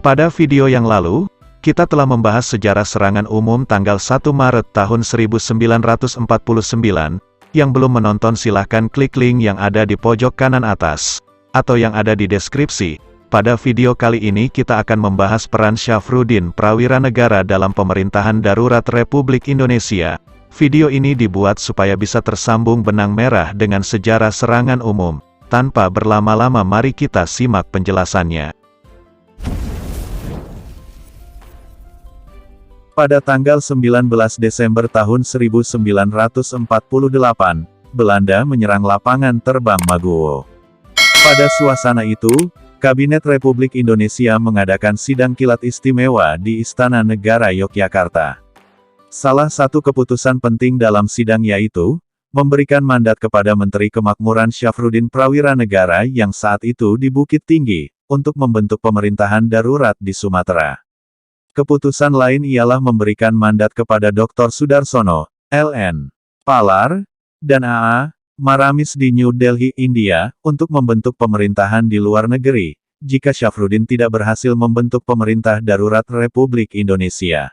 Pada video yang lalu, kita telah membahas sejarah serangan umum tanggal 1 Maret tahun 1949. Yang belum menonton silahkan klik link yang ada di pojok kanan atas, atau yang ada di deskripsi. Pada video kali ini kita akan membahas peran Syafruddin Prawiranegara dalam pemerintahan darurat Republik Indonesia. Video ini dibuat supaya bisa tersambung benang merah dengan sejarah serangan umum. Tanpa berlama-lama mari kita simak penjelasannya. Pada tanggal 19 Desember tahun 1948, Belanda menyerang lapangan terbang Maguwo. Pada suasana itu, Kabinet Republik Indonesia mengadakan sidang kilat istimewa di Istana Negara Yogyakarta. Salah satu keputusan penting dalam sidang yaitu, memberikan mandat kepada Menteri Kemakmuran Syafruddin Prawiranegara yang saat itu di Bukit Tinggi, untuk membentuk pemerintahan darurat di Sumatera. Keputusan lain ialah memberikan mandat kepada Dr. Sudarsono, L.N. Palar, dan A.A. Maramis di New Delhi, India, untuk membentuk pemerintahan di luar negeri, jika Syafruddin tidak berhasil membentuk pemerintah darurat Republik Indonesia.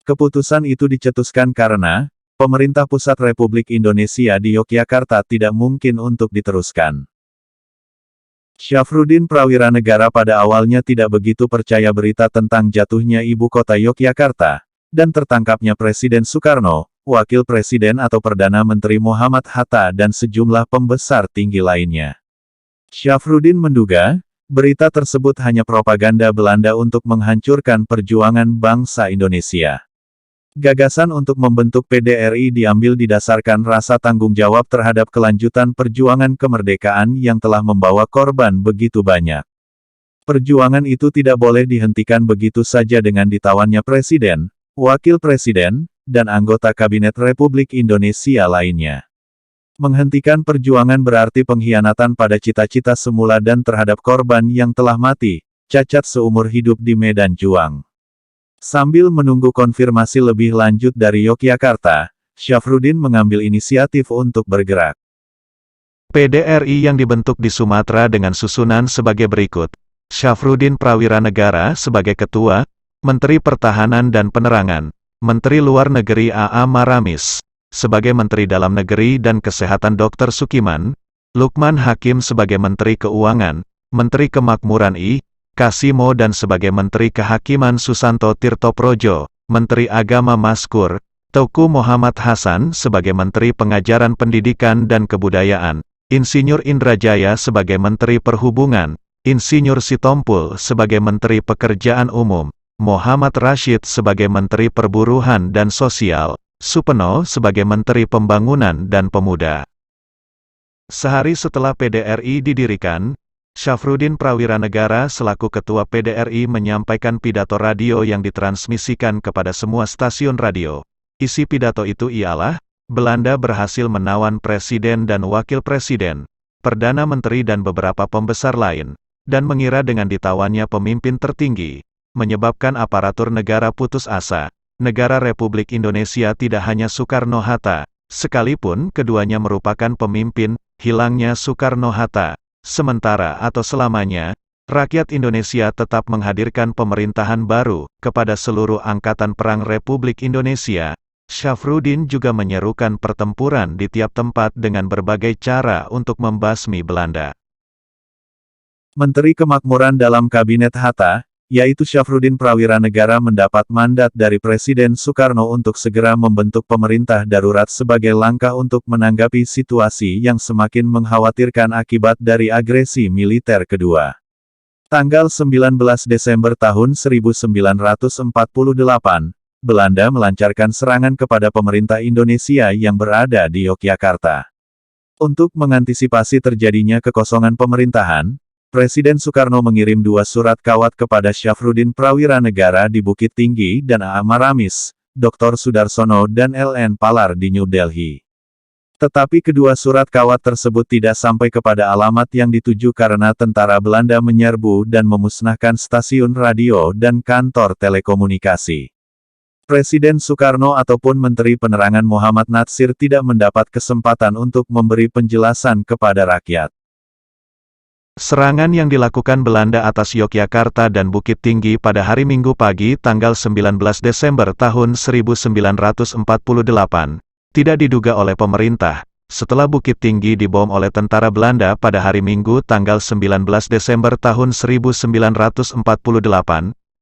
Keputusan itu dicetuskan karena, pemerintah pusat Republik Indonesia di Yogyakarta tidak mungkin untuk diteruskan. Syafruddin Prawiranegara pada awalnya tidak begitu percaya berita tentang jatuhnya ibu kota Yogyakarta, dan tertangkapnya Presiden Soekarno, Wakil Presiden atau Perdana Menteri Muhammad Hatta dan sejumlah pembesar tinggi lainnya. Syafruddin menduga, berita tersebut hanya propaganda Belanda untuk menghancurkan perjuangan bangsa Indonesia. Gagasan untuk membentuk PDRI diambil didasarkan rasa tanggung jawab terhadap kelanjutan perjuangan kemerdekaan yang telah membawa korban begitu banyak. Perjuangan itu tidak boleh dihentikan begitu saja dengan ditawannya Presiden, Wakil Presiden, dan anggota Kabinet Republik Indonesia lainnya. Menghentikan perjuangan berarti pengkhianatan pada cita-cita semula dan terhadap korban yang telah mati, cacat seumur hidup di medan juang. Sambil menunggu konfirmasi lebih lanjut dari Yogyakarta, Syafruddin mengambil inisiatif untuk bergerak. PDRI yang dibentuk di Sumatera dengan susunan sebagai berikut. Syafruddin Prawiranegara sebagai Ketua, Menteri Pertahanan dan Penerangan, Menteri Luar Negeri A.A. Maramis, sebagai Menteri Dalam Negeri dan Kesehatan Dr. Sukiman, Lukman Hakim sebagai Menteri Keuangan, Menteri Kemakmuran I. Kasimo dan sebagai Menteri Kehakiman Susanto Tirtoprojo, Menteri Agama Maskur, Teuku Muhammad Hasan sebagai Menteri Pengajaran Pendidikan dan Kebudayaan, Insinyur Indrajaya sebagai Menteri Perhubungan, Insinyur Sitompul sebagai Menteri Pekerjaan Umum, Muhammad Rashid sebagai Menteri Perburuhan dan Sosial, Supeno sebagai Menteri Pembangunan dan Pemuda. Sehari setelah PDRI didirikan, Syafruddin Prawiranegara selaku Ketua PDRI menyampaikan pidato radio yang ditransmisikan kepada semua stasiun radio. Isi pidato itu ialah, Belanda berhasil menawan Presiden dan Wakil Presiden, Perdana Menteri dan beberapa pembesar lain, dan mengira dengan ditawannya pemimpin tertinggi, menyebabkan aparatur negara putus asa. Negara Republik Indonesia tidak hanya Soekarno-Hatta, sekalipun keduanya merupakan pemimpin, hilangnya Soekarno-Hatta. Sementara atau selamanya, rakyat Indonesia tetap menghadirkan pemerintahan baru, kepada seluruh angkatan perang Republik Indonesia. Syafruddin juga menyerukan pertempuran di tiap tempat dengan berbagai cara untuk membasmi Belanda. Menteri Kemakmuran dalam Kabinet Hatta, yaitu Syafruddin Prawiranegara mendapat mandat dari Presiden Soekarno untuk segera membentuk pemerintah darurat sebagai langkah untuk menanggapi situasi yang semakin mengkhawatirkan akibat dari agresi militer kedua. Tanggal 19 Desember tahun 1948, Belanda melancarkan serangan kepada pemerintah Indonesia yang berada di Yogyakarta. Untuk mengantisipasi terjadinya kekosongan pemerintahan, Presiden Soekarno mengirim 2 surat kawat kepada Syafruddin Prawiranegara di Bukit Tinggi dan A.A. Maramis, Dr. Sudarsono dan L.N. Palar di New Delhi. Tetapi kedua surat kawat tersebut tidak sampai kepada alamat yang dituju karena tentara Belanda menyerbu dan memusnahkan stasiun radio dan kantor telekomunikasi. Presiden Soekarno ataupun Menteri Penerangan Muhammad Natsir tidak mendapat kesempatan untuk memberi penjelasan kepada rakyat. Serangan yang dilakukan Belanda atas Yogyakarta dan Bukit Tinggi pada hari Minggu pagi tanggal 19 Desember tahun 1948, tidak diduga oleh pemerintah. Setelah Bukit Tinggi dibom oleh tentara Belanda pada hari Minggu tanggal 19 Desember tahun 1948,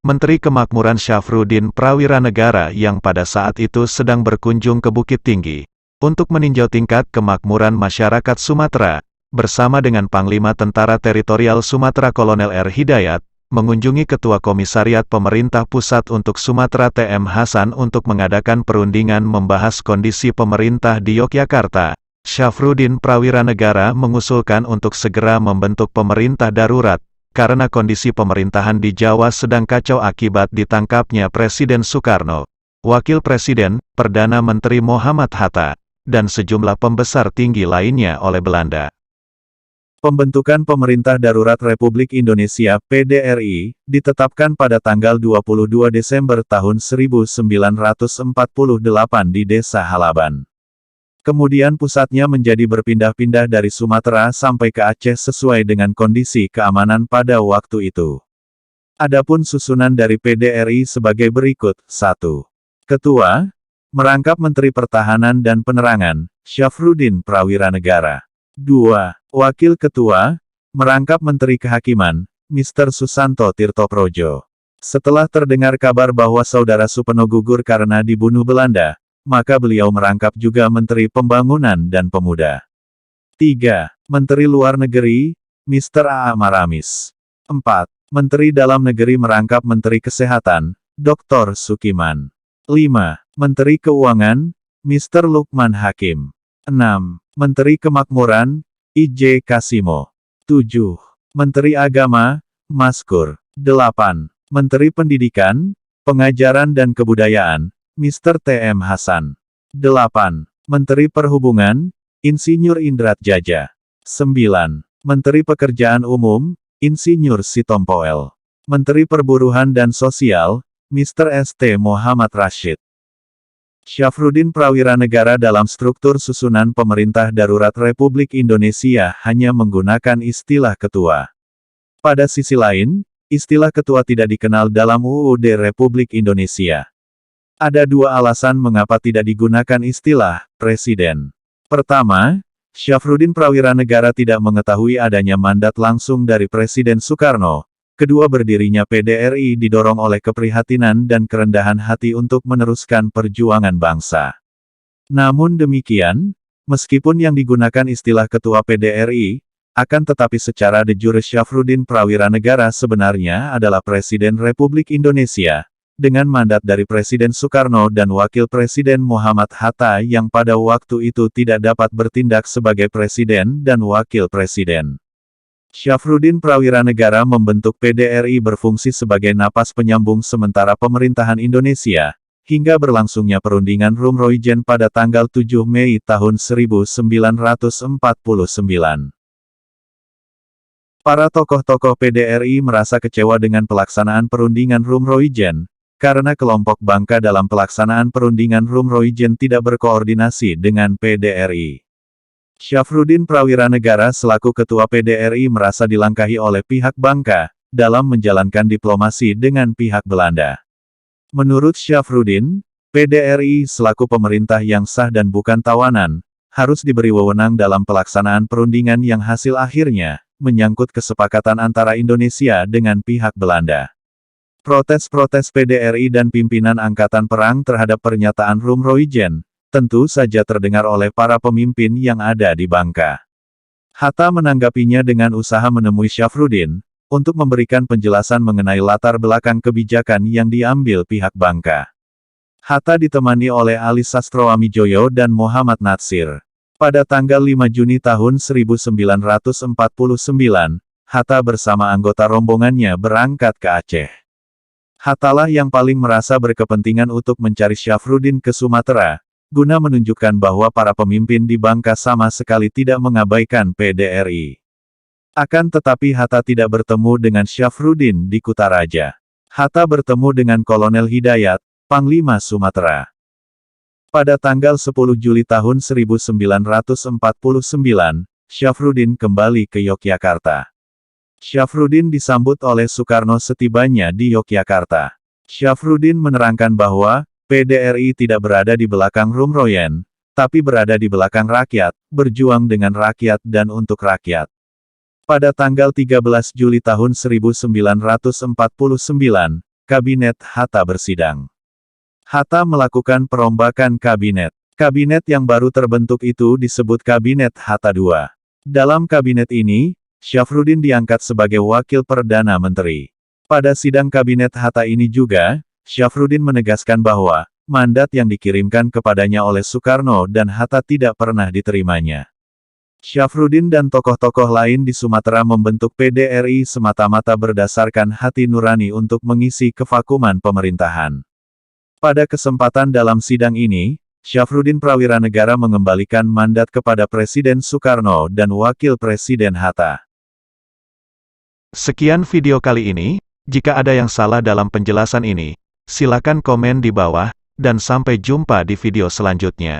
Menteri Kemakmuran Syafruddin Prawiranegara yang pada saat itu sedang berkunjung ke Bukit Tinggi untuk meninjau tingkat kemakmuran masyarakat Sumatera, bersama dengan Panglima Tentara Teritorial Sumatera Kolonel R. Hidayat, mengunjungi Ketua Komisariat Pemerintah Pusat untuk Sumatera T.M. Hasan untuk mengadakan perundingan membahas kondisi pemerintah di Yogyakarta. Syafruddin Prawiranegara mengusulkan untuk segera membentuk pemerintah darurat, karena kondisi pemerintahan di Jawa sedang kacau akibat ditangkapnya Presiden Soekarno, Wakil Presiden, Perdana Menteri Muhammad Hatta, dan sejumlah pembesar tinggi lainnya oleh Belanda. Pembentukan Pemerintah Darurat Republik Indonesia (PDRI) ditetapkan pada tanggal 22 Desember tahun 1948 di Desa Halaban. Kemudian pusatnya menjadi berpindah-pindah dari Sumatera sampai ke Aceh sesuai dengan kondisi keamanan pada waktu itu. Adapun susunan dari PDRI sebagai berikut: 1. Ketua, merangkap Menteri Pertahanan dan Penerangan, Syafruddin Prawiranegara. 2. Wakil Ketua, merangkap Menteri Kehakiman, Mr. Susanto Tirtoprojo. Setelah terdengar kabar bahwa Saudara Supeno gugur karena dibunuh Belanda, maka beliau merangkap juga Menteri Pembangunan dan Pemuda. 3. Menteri Luar Negeri, Mr. A.A. Maramis. 4. Menteri Dalam Negeri merangkap Menteri Kesehatan, Dr. Sukiman. 5. Menteri Keuangan, Mr. Lukman Hakim. 6. Menteri Kemakmuran, I.J. Kasimo. 7. Menteri Agama, Maskur. 8. Menteri Pendidikan, Pengajaran dan Kebudayaan, Mr. T.M. Hasan. 8. Menteri Perhubungan, Insinyur Indrat Jaja. 9. Menteri Pekerjaan Umum, Insinyur Sitompoel. Menteri Perburuhan dan Sosial, Mr. S.T. Muhammad Rashid. Syafruddin Prawiranegara dalam struktur susunan Pemerintah Darurat Republik Indonesia hanya menggunakan istilah ketua. Pada sisi lain, istilah ketua tidak dikenal dalam UUD Republik Indonesia. Ada dua alasan mengapa tidak digunakan istilah presiden. Pertama, Syafruddin Prawiranegara tidak mengetahui adanya mandat langsung dari Presiden Soekarno. Kedua, berdirinya PDRI didorong oleh keprihatinan dan kerendahan hati untuk meneruskan perjuangan bangsa. Namun demikian, meskipun yang digunakan istilah Ketua PDRI, akan tetapi secara de jure Syafruddin Prawiranegara sebenarnya adalah Presiden Republik Indonesia, dengan mandat dari Presiden Soekarno dan Wakil Presiden Muhammad Hatta yang pada waktu itu tidak dapat bertindak sebagai Presiden dan Wakil Presiden. Syafruddin Prawiranegara membentuk PDRI berfungsi sebagai napas penyambung sementara pemerintahan Indonesia, hingga berlangsungnya perundingan Rumroijen pada tanggal 7 Mei tahun 1949. Para tokoh-tokoh PDRI merasa kecewa dengan pelaksanaan perundingan Rumroijen, karena kelompok Bangka dalam pelaksanaan perundingan Rumroijen tidak berkoordinasi dengan PDRI. Syafruddin Prawiranegara selaku Ketua PDRI merasa dilangkahi oleh pihak Bangka, dalam menjalankan diplomasi dengan pihak Belanda. Menurut Syafruddin, PDRI selaku pemerintah yang sah dan bukan tawanan, harus diberi wewenang dalam pelaksanaan perundingan yang hasil akhirnya, menyangkut kesepakatan antara Indonesia dengan pihak Belanda. Protes-protes PDRI dan pimpinan Angkatan Perang terhadap pernyataan Rumroijen, tentu saja terdengar oleh para pemimpin yang ada di Bangka. Hatta menanggapinya dengan usaha menemui Syafruddin, untuk memberikan penjelasan mengenai latar belakang kebijakan yang diambil pihak Bangka. Hatta ditemani oleh Ali Sastroamijoyo dan Muhammad Natsir. Pada tanggal 5 Juni tahun 1949, Hatta bersama anggota rombongannya berangkat ke Aceh. Hattalah yang paling merasa berkepentingan untuk mencari Syafruddin ke Sumatera, guna menunjukkan bahwa para pemimpin di Bangka sama sekali tidak mengabaikan PDRI. Akan tetapi Hatta tidak bertemu dengan Syafruddin di Kutaraja. Hatta bertemu dengan Kolonel Hidayat, Panglima Sumatera. Pada tanggal 10 Juli tahun 1949, Syafruddin kembali ke Yogyakarta. Syafruddin disambut oleh Soekarno setibanya di Yogyakarta. Syafruddin menerangkan bahwa, PDRI tidak berada di belakang Rumroyen, tapi berada di belakang rakyat, berjuang dengan rakyat dan untuk rakyat. Pada tanggal 13 Juli tahun 1949, Kabinet Hatta bersidang. Hatta melakukan perombakan kabinet. Kabinet yang baru terbentuk itu disebut Kabinet Hatta II. Dalam kabinet ini, Syafruddin diangkat sebagai Wakil Perdana Menteri. Pada sidang Kabinet Hatta ini juga, Syafruddin menegaskan bahwa, mandat yang dikirimkan kepadanya oleh Soekarno dan Hatta tidak pernah diterimanya. Syafruddin dan tokoh-tokoh lain di Sumatera membentuk PDRI semata-mata berdasarkan hati nurani untuk mengisi kevakuman pemerintahan. Pada kesempatan dalam sidang ini, Syafruddin Prawiranegara mengembalikan mandat kepada Presiden Soekarno dan Wakil Presiden Hatta. Sekian video kali ini, jika ada yang salah dalam penjelasan ini, silakan komen di bawah, dan sampai jumpa di video selanjutnya.